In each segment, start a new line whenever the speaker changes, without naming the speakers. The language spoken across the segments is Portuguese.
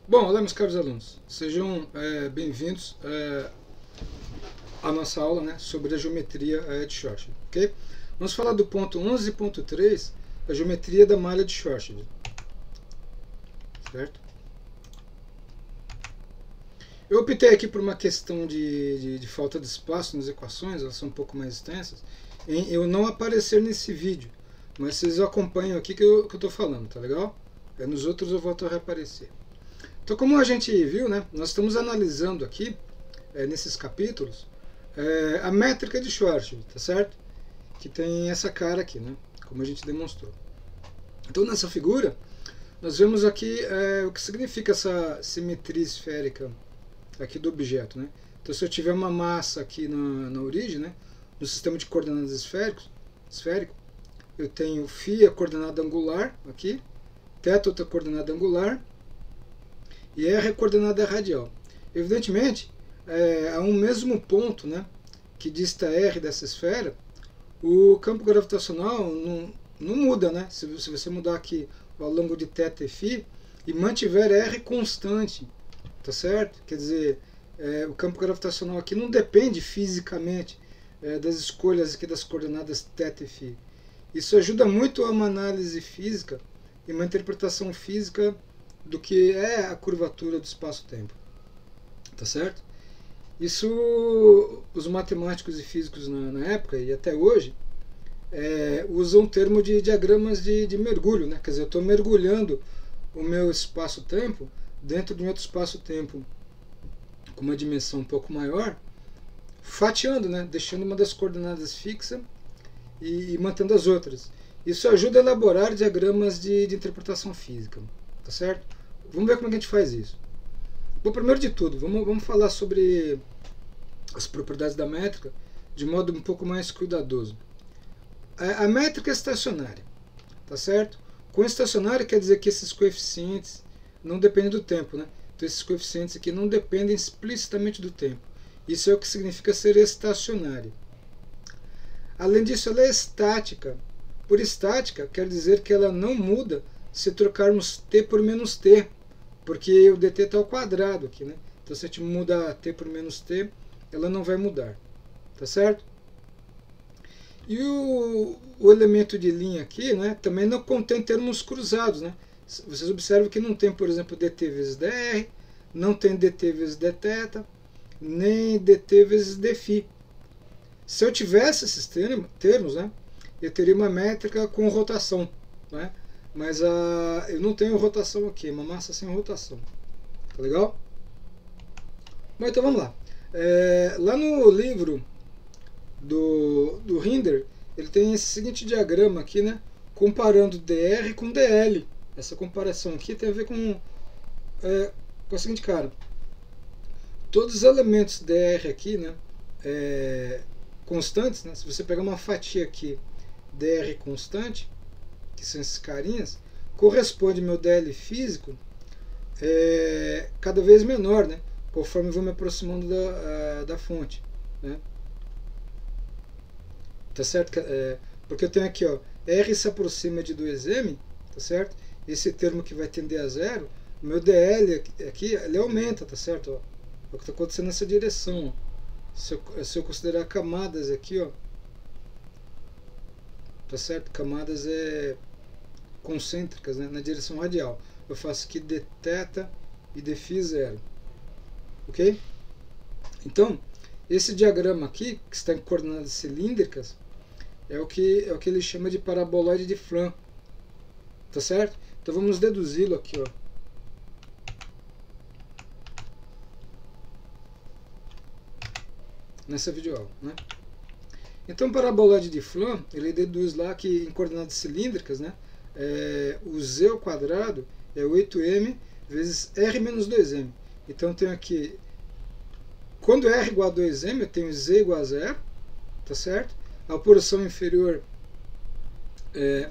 Bom, olá meus caros alunos, sejam bem-vindos à nossa aula, né, sobre a geometria de Schwarzschild, ok? Vamos falar do ponto 11.3, a geometria da malha de Schwarzschild, certo? Eu optei aqui por uma questão de falta de espaço nas equações, elas são um pouco mais extensas, em eu não aparecer nesse vídeo, mas vocês acompanham aqui que eu estou falando, tá legal? Nos outros eu volto a reaparecer. Então, como a gente viu, né, nós estamos analisando aqui, nesses capítulos, a métrica de Schwarzschild, tá certo? Que tem essa cara aqui, né, como a gente demonstrou. Então, nessa figura, nós vemos aqui o que significa essa simetria esférica aqui do objeto, né? Então, se eu tiver uma massa aqui na origem, né, no sistema de coordenadas esférico, eu tenho φ, a coordenada angular aqui, θ, outra coordenada angular, e R é a coordenada radial. Evidentemente, a um mesmo ponto, né, que dista R dessa esfera, o campo gravitacional não muda, né? Se você mudar aqui ao longo de θ e φ e mantiver R constante, tá certo? Quer dizer, o campo gravitacional aqui não depende fisicamente das escolhas aqui das coordenadas θ e φ. Isso ajuda muito a uma análise física e uma interpretação física do que é a curvatura do espaço-tempo, tá certo? Isso os matemáticos e físicos na época e até hoje usam o termo de diagramas de mergulho, né? Quer dizer, eu estou mergulhando o meu espaço-tempo dentro de um outro espaço-tempo com uma dimensão um pouco maior, fatiando, né? Deixando uma das coordenadas fixa e mantendo as outras. Isso ajuda a elaborar diagramas de interpretação física, tá certo? Vamos ver como é que a gente faz isso. Bom, primeiro de tudo, vamos falar sobre as propriedades da métrica de modo um pouco mais cuidadoso. A métrica é estacionária, tá certo? Com estacionária quer dizer que esses coeficientes não dependem do tempo, né? Então esses coeficientes aqui não dependem explicitamente do tempo. Isso é o que significa ser estacionária. Além disso, ela é estática. Por estática, quer dizer que ela não muda se trocarmos t por menos t, porque o dt está ao quadrado aqui, né? Então se a gente mudar t por menos t, ela não vai mudar, tá certo? E o elemento de linha aqui, né, também não contém termos cruzados, né? Vocês observam que não tem, por exemplo, dt vezes dr, não tem dt vezes dθ, nem dt vezes dφ. Se eu tivesse esses termos, né, eu teria uma métrica com rotação, né? Mas eu não tenho rotação aqui, é uma massa sem rotação. Tá legal? Bom, então vamos lá. Lá no livro do Rinder, ele tem esse seguinte diagrama aqui, né? Comparando dr com dl. Essa comparação aqui tem a ver com o seguinte, cara. Todos os elementos dr aqui, né? Constantes, né? Se você pegar uma fatia aqui, dr constante, que são esses carinhas, corresponde ao meu dl físico cada vez menor, né? Conforme eu vou me aproximando da fonte, né? Tá certo? Porque eu tenho aqui, ó, R se aproxima de 2m, tá certo? Esse termo que vai tender a zero, o meu dl aqui, ele aumenta, tá certo? Ó, é o que está acontecendo nessa direção, ó. Se eu considerar camadas aqui, ó, tá certo? Camadas concêntricas, né, na direção radial. Eu faço aqui dθ e dφ zero, ok? Então, esse diagrama aqui, que está em coordenadas cilíndricas, é o que ele chama de paraboloide de Flan, tá certo? Então vamos deduzi-lo aqui, ó. Nessa videoaula, né? Então, o paraboloide de Flan, ele deduz lá que em coordenadas cilíndricas, né, o z ao quadrado é 8m vezes r menos 2m. Então, eu tenho aqui, quando r igual a 2m, eu tenho z igual a 0, tá certo? A porção inferior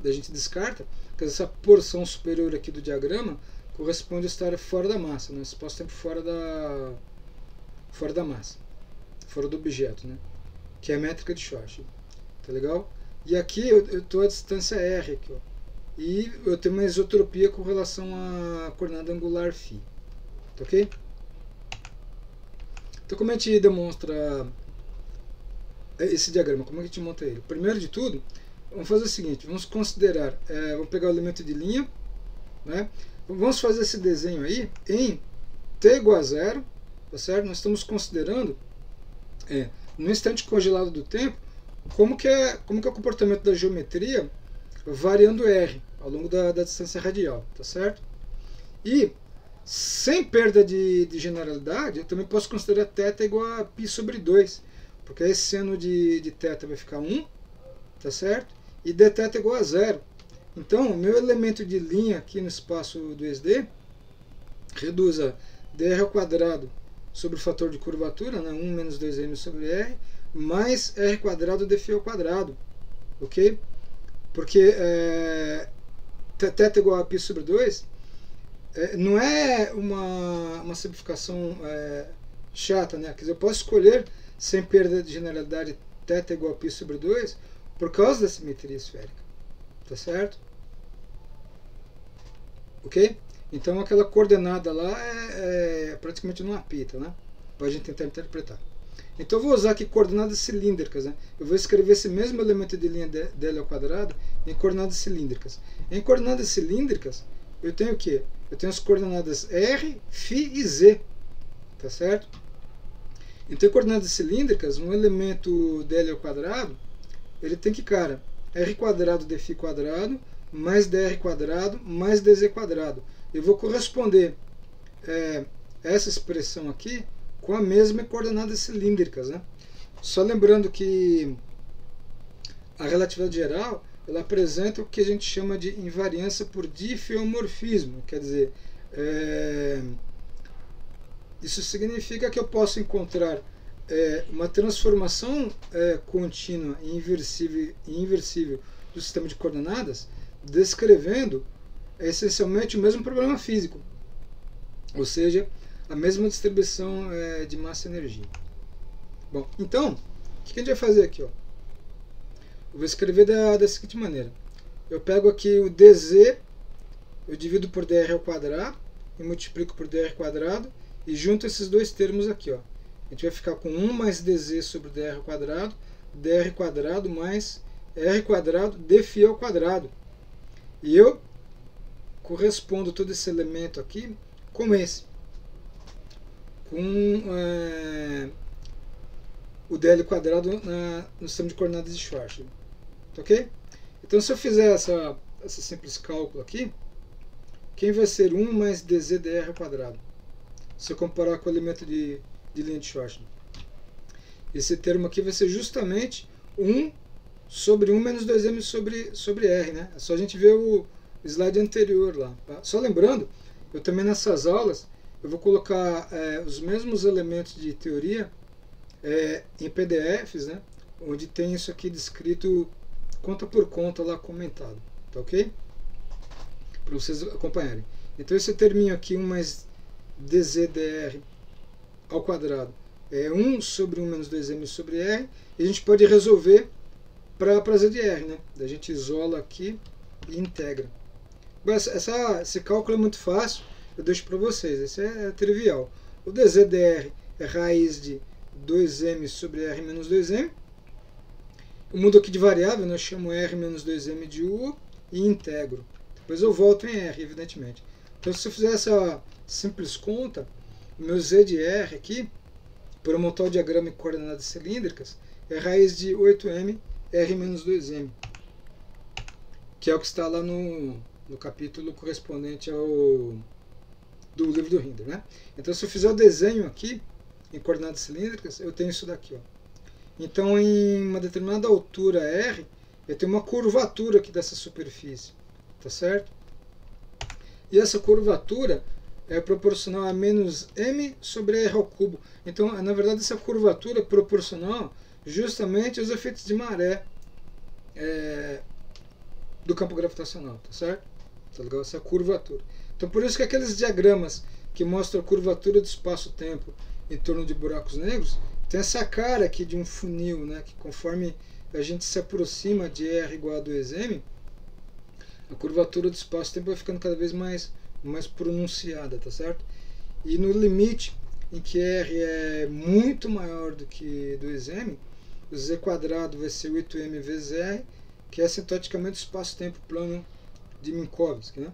a gente descarta, porque essa porção superior aqui do diagrama corresponde a estar fora da massa, né? Espaço-tempo fora da massa, fora do objeto, né? Que é a métrica de Schwarzschild, tá legal? E aqui eu estou à distância r, aqui, ó, e eu tenho uma isotropia com relação à coordenada angular φ, tá ok? Então como a gente demonstra esse diagrama, como é que a gente monta ele? Primeiro de tudo, vamos fazer o seguinte, vamos considerar, vamos pegar o elemento de linha, né? Vamos fazer esse desenho aí em t igual a 0, tá certo? Nós estamos considerando, no instante congelado do tempo, como que é o comportamento da geometria variando r ao longo da distância radial, tá certo? E sem perda de generalidade, eu também posso considerar θ igual a π sobre 2, porque aí seno de θ vai ficar 1, tá certo? E dθ igual a 0. Então, o meu elemento de linha aqui no espaço 2D reduz a dr ao quadrado sobre o fator de curvatura, né, 1 menos 2m sobre r, mais r quadrado dφ ao quadrado, ok? Porque θ igual a π sobre 2 não é uma simplificação chata, né? Quer dizer, eu posso escolher, sem perda de generalidade, θ igual a π sobre 2 por causa da simetria esférica, tá certo? Ok? Então aquela coordenada lá é praticamente não apita, né? Para a gente tentar interpretar. Então eu vou usar aqui coordenadas cilíndricas, né? Eu vou escrever esse mesmo elemento de linha dl ao quadrado em coordenadas cilíndricas. Em coordenadas cilíndricas, eu tenho o quê? Eu tenho as coordenadas r, φ e z, tá certo? Então em coordenadas cilíndricas, um elemento dl ao quadrado, ele tem que, cara, r quadrado dφ quadrado mais dr quadrado mais dz quadrado. Eu vou corresponder essa expressão aqui com a mesma em coordenadas cilíndricas, né? Só lembrando que a relatividade geral, ela apresenta o que a gente chama de invariância por difeomorfismo. Quer dizer, isso significa que eu posso encontrar uma transformação contínua e inversível do sistema de coordenadas, descrevendo essencialmente o mesmo problema físico, ou seja, a mesma distribuição de massa e energia. Bom, então, o que a gente vai fazer aqui? Ó? Eu vou escrever da seguinte maneira. Eu pego aqui o dz, eu divido por dr ao quadrado, e multiplico por dr quadrado, e junto esses dois termos aqui. Ó. A gente vai ficar com 1 mais dz sobre dr quadrado mais r quadrado dφ ao quadrado. E eu correspondo todo esse elemento aqui com esse. Com o dl quadrado no sistema de coordenadas de Schwarzschild. Ok? Então, se eu fizer essa simples cálculo aqui, quem vai ser 1 mais dz dr ao quadrado? Se eu comparar com o elemento de linha de Schwarzschild. Esse termo aqui vai ser justamente 1 sobre 1 menos 2m sobre r. Né? É só a gente ver o slide anterior lá. Tá? Só lembrando, eu também nessas aulas, eu vou colocar os mesmos elementos de teoria em PDFs, né? Onde tem isso aqui descrito conta por conta lá comentado. Tá ok? Para vocês acompanharem. Então esse terminho aqui, 1 mais dz dr ao quadrado, é 1 sobre 1 menos 2m sobre r, e a gente pode resolver para z de r, né? A gente isola aqui e integra. Esse cálculo é muito fácil, eu deixo para vocês, esse é trivial. O dz dr é raiz de 2m sobre r menos 2m. Eu mudo aqui de variável, né? Eu chamo r menos 2m de u e integro. Depois eu volto em r, evidentemente. Então, se eu fizer essa simples conta, o meu z de r aqui, por eu montar o diagrama em coordenadas cilíndricas, é raiz de 8m r menos 2m, que é o que está lá no capítulo correspondente do livro do Rinder. Né? Então, se eu fizer o desenho aqui, em coordenadas cilíndricas, eu tenho isso daqui. Ó. Então, em uma determinada altura r, eu tenho uma curvatura aqui dessa superfície. Tá certo? E essa curvatura é proporcional a menos m sobre r ao cubo. Então, na verdade, essa curvatura é proporcional justamente aos efeitos de maré do campo gravitacional. Tá certo? Tá legal? Essa curvatura. Então, por isso que aqueles diagramas que mostram a curvatura do espaço-tempo em torno de buracos negros tem essa cara aqui de um funil, né? Que conforme a gente se aproxima de r igual a 2m, a curvatura do espaço-tempo vai ficando cada vez mais pronunciada, tá certo? E no limite em que R é muito maior do que 2m, o Z quadrado vai ser 8m vezes R, que é sintoticamente o espaço-tempo plano de Minkowski, né?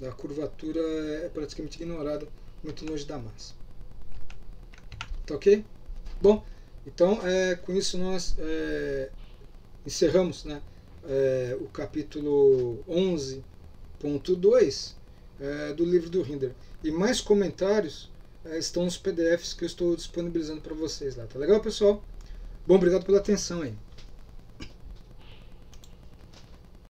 A curvatura é praticamente ignorada muito longe da massa. Tá ok? Bom, então com isso nós encerramos, né, o capítulo 11.2 do livro do Rinder. E mais comentários estão nos PDFs que eu estou disponibilizando para vocês lá. Tá legal, pessoal? Bom, obrigado pela atenção aí.